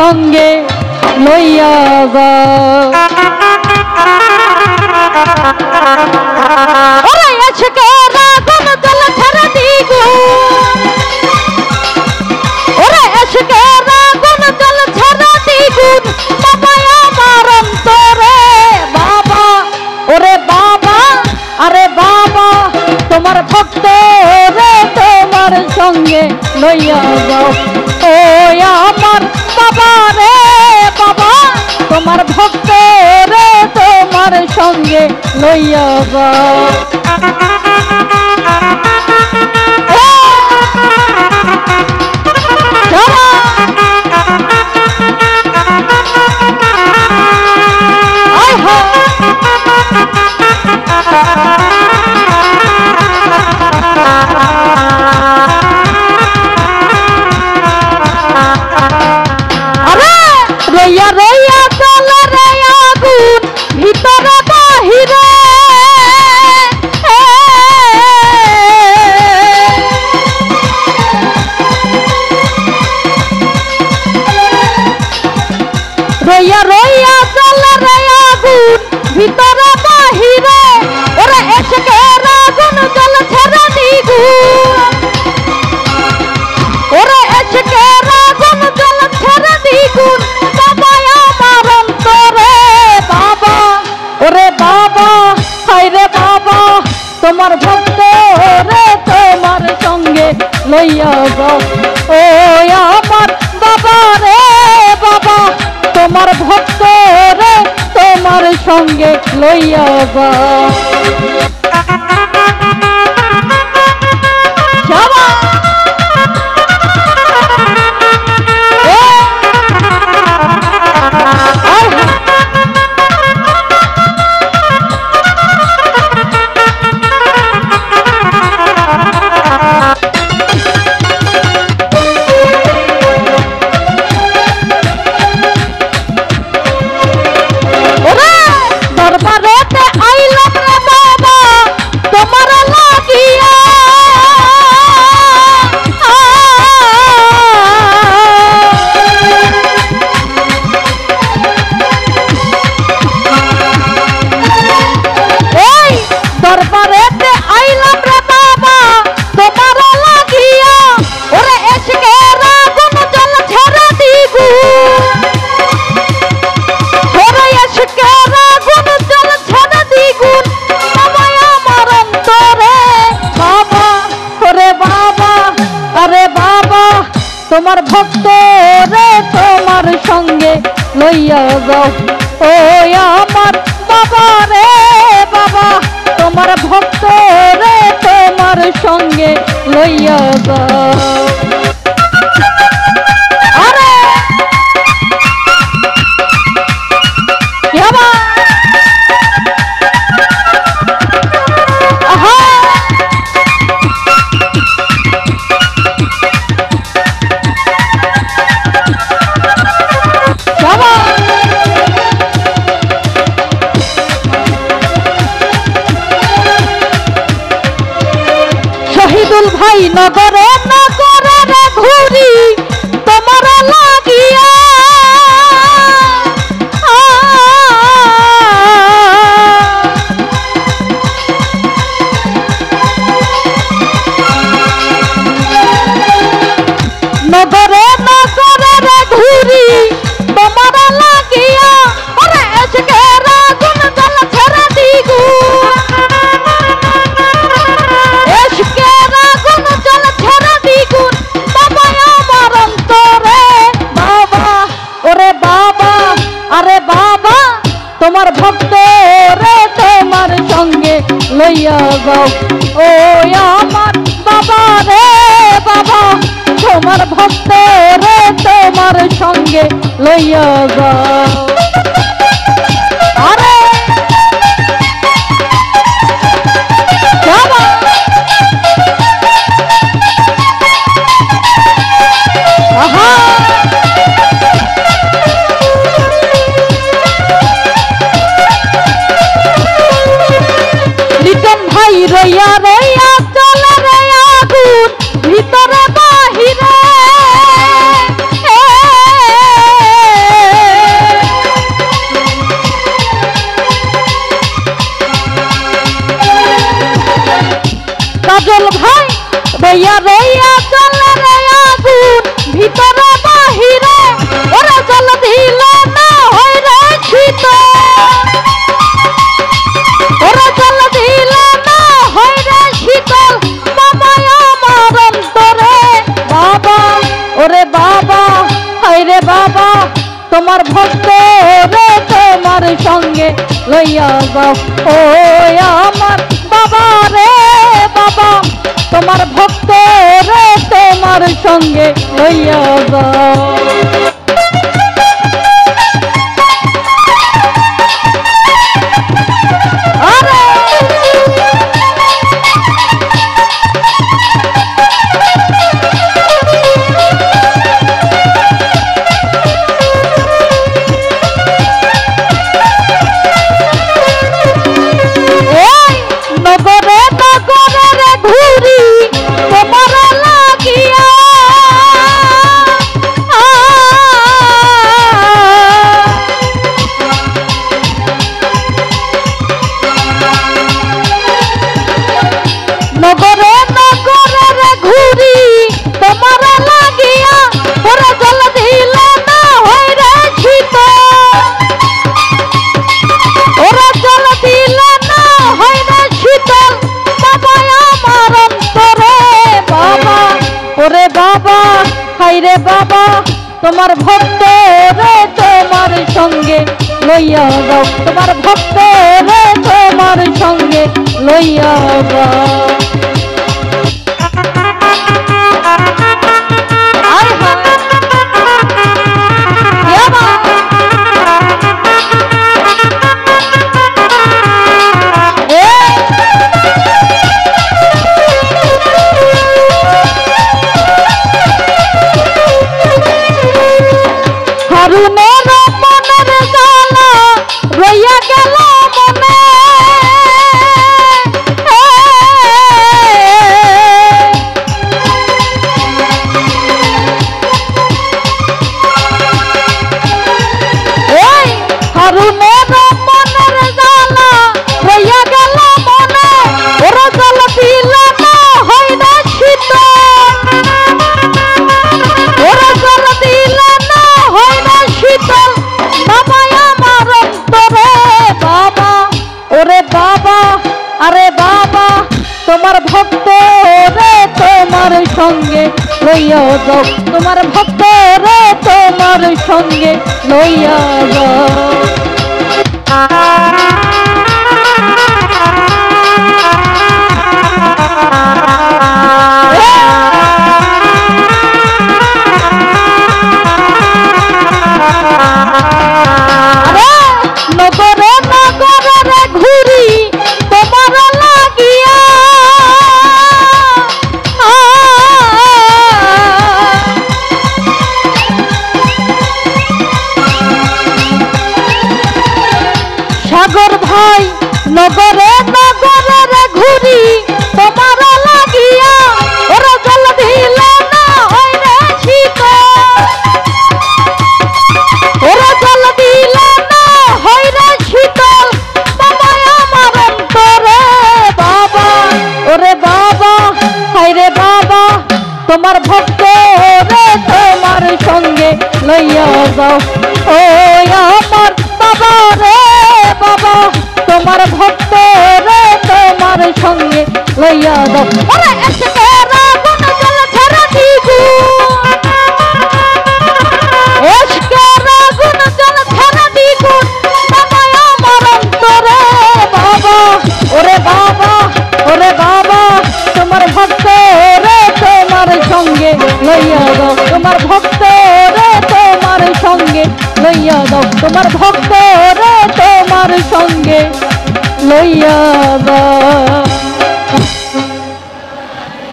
সঙ্গে লইয়া যাও। ওরে আশকের আগুন জ্বলছে রে দ্বিগুণ, ওরে আশকের আগুন জ্বলছে রে দ্বিগুণ, বাবা আমার অন্তরে বাবা, ওরে বাবা, আরে বাবা তোমার ভক্ত রে তোমার সঙ্গে লইয়া যাও। ও আমার বাবা রে বাবা তোমার ভক্ত রে তোমার সঙ্গে লইয়া যাও। রইয়া রইয়া চলে রে আগুন ভিতরে বাহিরে, রইয়া রইয়া চলে রে আগুন ভিতরে বাহিরে, ওরে আশকের আগুন জ্বলছে রে দ্বিগুণ, ওরে আশকের আগুন জ্বলছে রে দ্বিগুণ, বাবা আমার অন্তরে বাবা, ওরে বাবা হায় রে বাবা তোমার ভক্ত রে তোমার সঙ্গে লইয়া যাও। ও আমার বাবা রে বাবা তোমার ভক্ত রে তোমার সঙ্গে লইয়া যাও। দরবারেতে আইলাম রে বাবা তোমার লাগিয়া, এই দরবারেতে আইলাম রে বাবা তোমার লাগিয়া, ওরে আশকের আগুন জ্বলছে রে দ্বিগুণ, ওরে আশকের আগুন জ্বলছে রে দ্বিগুণ, বাবা আমার অন্তরে বাবা, ওরে বাবা, আরে বাবা তোমার ভক্ত রে তোমার সঙ্গে লইয়া যাও। ও আমার বাবা রে বাবা তোমার ভক্ত রে তোমার সঙ্গে লইয়া যাও। আরে কি হবা আহা যাবা শহীদুল ভাই নগরে নগরে রে ঘুরি তোমার লাগিয়া, নগরে নগরে রে ঘুরি তোমার লাগিয়া, ওরে আশকের আগুন জ্বলছে রে দ্বিগুণ, আশকের আগুন জ্বলছে রে দ্বিগুণ, বাবা আমার অন্তরে বাবা, ওরে বাবা, আরে বাবা তোমার ভক্ত রে তোমার সঙ্গে লইয়া যাও। ও আমার বাবা রে বাবা তোমার ভক্ত রে তোমার সঙ্গে লইয়া যাও। আরে যাবা আহা লিটন ভাই রইয়া রইয়া চলে রে আগুন ভিতরে বাহিরে, তোমার ভক্ত রে তোমার সঙ্গে লইয়া যাও। ও আমার বাবা রে বাবা, তোমার ভক্ত রে তোমার সঙ্গে লইয়া যাও। ওরে বাবা, হাইরে বাবা, তোমার ভক্ত রে তোমার সঙ্গে লইয়া যাও। তোমার ভক্ত রে তোমার সঙ্গে লইয়া যাও। তোমার ভক্ত রে তোমার সঙ্গে লইয়া যাও। তোমার ভক্ত রে তোমার সঙ্গে লইয়া যাও। নগরে নগরে ঘুরি তোমার লাগিয়া, সাগর ভাই নগরে নগরে ঘুরি তোমার লাগিয়া, ওরা জল দিলে না হয় রে শীত, ওরা জল দিলে না হয় রে শীতল, বাবা আমার অন্তরে বাবা। ওরে বাবা, হায়রে বাবা, তোমার ভক্ত রে তোমার সঙ্গে লইয়া যাও। ও আমার বাবা রে বাবা, তোমার ভক্ত রে তোমার সঙ্গে লইয়া যাও। ওরে এসকের আগুন জল ঝরা দিগু, এসকের আগুন জল ঝরা দিগু, বাবা আমার অন্তরে বাবা। ওরে বাবা, ওরে বাবা, তোমার ভক্ত রে তোমার সঙ্গে লইয়া যাও। তোমার ভক্ত রে তোমার সঙ্গে লইয়া যাও। তোমার ভক্ত রে তোমার সঙ্গে লইয়া যাও।